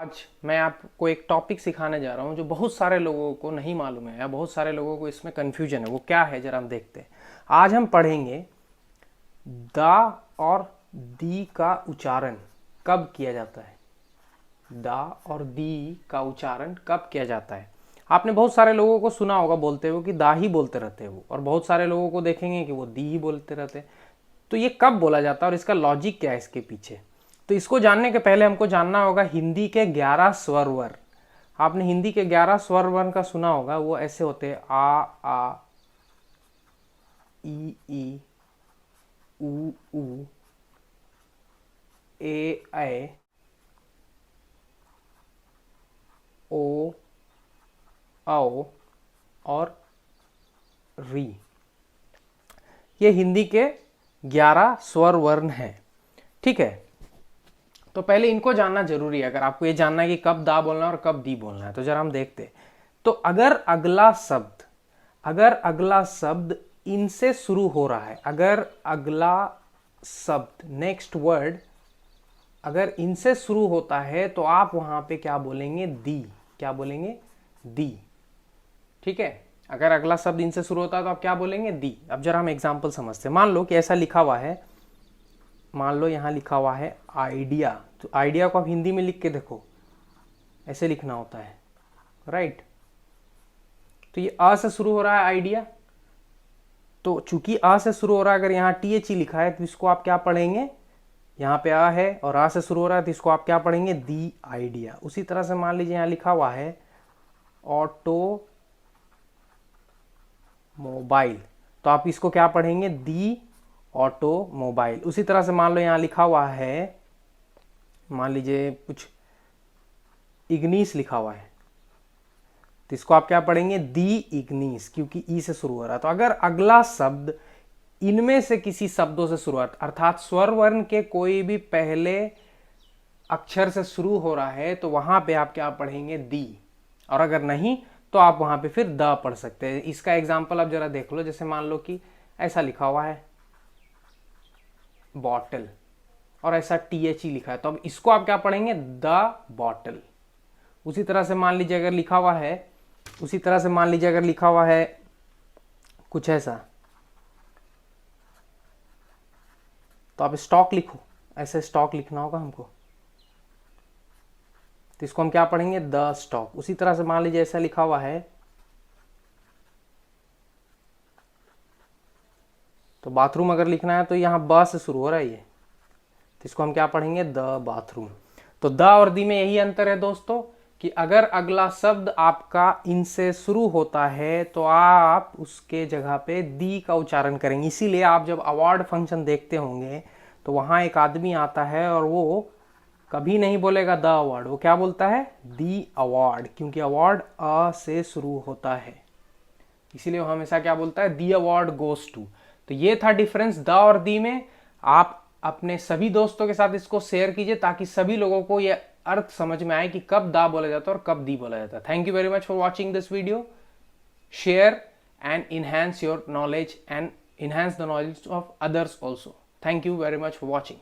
आज मैं आपको एक टॉपिक सिखाने जा रहा हूँ जो बहुत सारे लोगों को नहीं मालूम है या बहुत सारे लोगों को इसमें कन्फ्यूजन है। वो क्या है जरा हम देखते हैं। आज हम पढ़ेंगे द और दी का उच्चारण कब किया जाता है। द और दी का उच्चारण कब किया जाता है। आपने बहुत सारे लोगों को सुना होगा बोलते हुए कि दा ही बोलते रहते हैं वो, और बहुत सारे लोगों को देखेंगे कि वो दी ही बोलते रहते हैं। तो ये कब बोला जाता है और इसका लॉजिक क्या है इसके पीछे। तो इसको जानने के पहले हमको जानना होगा हिंदी के 11 स्वर वर्ण। आपने हिंदी के 11 स्वर वर्ण का सुना होगा, वो ऐसे होते हैं आ ई उ ए ओ औ और री। ये हिंदी के 11 स्वर वर्ण हैं। ठीक है, तो पहले इनको जानना जरूरी है। अगर आपको ये जानना है कि कब दा बोलना है और कब दी बोलना है, तो जरा हम देखते हैं। तो अगर अगला शब्द इनसे शुरू हो रहा है, अगर अगला शब्द नेक्स्ट वर्ड अगर इनसे शुरू होता है तो आप वहां पे क्या बोलेंगे? दी। क्या बोलेंगे? दी। ठीक है, अगर अगला शब्द इनसे शुरू होता है तो आप क्या बोलेंगे? दी। अब जरा हम एग्जाम्पल समझते हैं। मान लो कि ऐसा लिखा हुआ है, मान लो यहां लिखा हुआ है आइडिया। तो आइडिया को आप हिंदी में लिख के देखो, ऐसे लिखना होता है, राइट। तो ये अ से शुरू हो रहा है आइडिया, तो चूंकि अ से शुरू हो रहा है, अगर यहाँ THE लिखा है तो इसको आप क्या पढ़ेंगे? यहाँ पे आ है और आ से शुरू हो रहा है तो इसको आप क्या पढ़ेंगे? The idea. उसी तरह से मान लीजिए यहाँ लिखा हुआ है ऑटो मोबाइल, तो आप इसको क्या पढ़ेंगे? दी ऑटो मोबाइल। उसी तरह से मान लो यहाँ लिखा हुआ है, मान लीजिए कुछ इग्निस लिखा हुआ है, तो इसको आप क्या पढ़ेंगे? दी इग्निस, क्योंकि ई से शुरू हो रहा है। तो अगर अगला शब्द इनमें से किसी शब्दों से शुरुआत, अर्थात स्वर वर्ण के कोई भी पहले अक्षर से शुरू हो रहा है, तो वहां पे आप क्या पढ़ेंगे? दी। और अगर नहीं तो आप वहां पे फिर द पढ़ सकते हैं। इसका एग्जाम्पल आप जरा देख लो। जैसे मान लो कि ऐसा लिखा हुआ है बॉटल और ऐसा THE लिखा है, तो अब इसको आप क्या पढ़ेंगे? The bottle. उसी तरह से मान लीजिए अगर लिखा हुआ है, उसी तरह से मान लीजिए अगर लिखा हुआ है कुछ ऐसा, तो आप स्टॉक लिखो, ऐसे स्टॉक लिखना होगा हमको, तो इसको हम क्या पढ़ेंगे? The stock. उसी तरह से मान लीजिए ऐसा लिखा हुआ है, तो बाथरूम अगर लिखना है तो यहाँ ब से शुरू हो रहा है ये, तो इसको हम क्या पढ़ेंगे? The bathroom. तो द और दी में यही अंतर है दोस्तों, कि अगर अगला शब्द आपका इनसे शुरू होता है तो आप उसके जगह पे दी का उच्चारण करेंगे। इसीलिए आप जब अवार्ड फंक्शन देखते होंगे तो वहां एक आदमी आता है और वो कभी नहीं बोलेगा द अवार्ड, वो क्या बोलता है? दी अवार्ड, क्योंकि अवार्ड अ से शुरू होता है। इसीलिए वो हमेशा क्या बोलता है? दी अवार्ड गोस टू। तो ये था डिफरेंस द और दी में। आप अपने सभी दोस्तों के साथ इसको शेयर कीजिए ताकि सभी लोगों को ये अर्थ समझ में आए कि कब दा बोला जाता है और कब दी बोला जाता है। Thank you very much for watching this video. Share and enhance your knowledge and enhance the knowledge of others also. Thank you very much for watching.